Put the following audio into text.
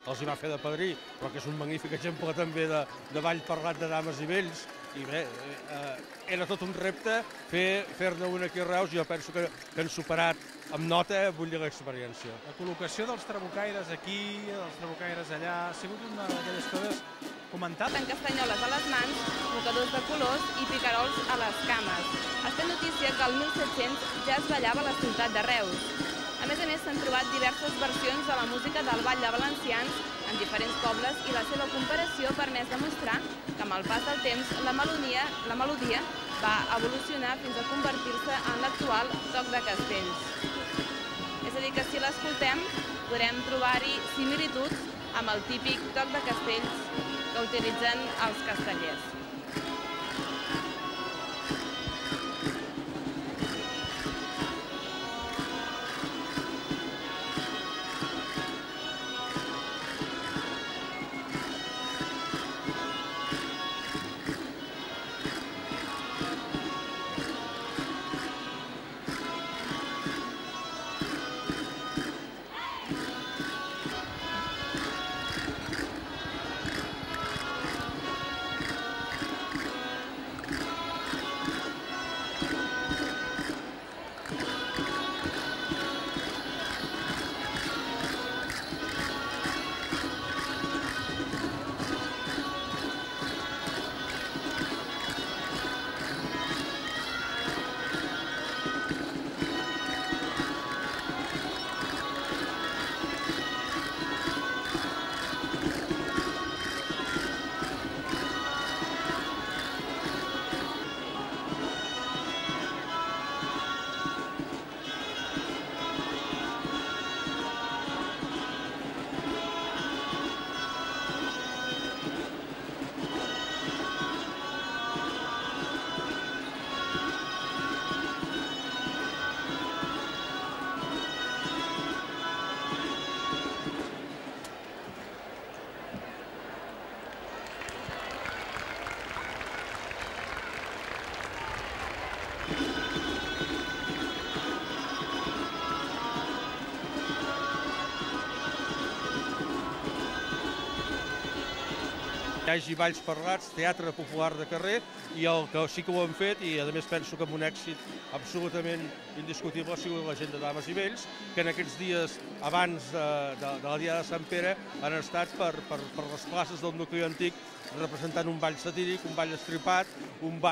els hi va fer de padrí, però que és un magnífic exemple també de ball parlat de dames i vells. I bé, era tot un repte fer-ne un aquí a Reus. Jo penso que han superat amb nota, vull dir, l'experiència. La col·locació dels trabucaires aquí, dels trabucaires allà, ha sigut una d'aquelles coses comentat. En castanyoles a les mans, mocadors de colors i picarols a les cames. Es té notícia que el 1700 ja es ballava a la ciutat de Reus. A més, s'han trobat diverses versions de la música del ball de valencians en diferents pobles i la seva comparació ha permès demostrar que amb el pas del temps la melodia va evolucionar fins a convertir-se en l'actual toc de castells. És a dir, que si l'escoltem podrem trobar-hi similituds amb el típic toc de castells que utilitzen els castellers. Hi hagi balls parlats, teatre popular de carrer, i el que sí que ho han fet, i a més penso que amb un èxit absolutament indiscutible, ha sigut la gent de Dames i Vells, que en aquests dies abans de la Diada de Sant Pere han estat per les places del nucli antic representant un ball satíric, un ball estripat, un ball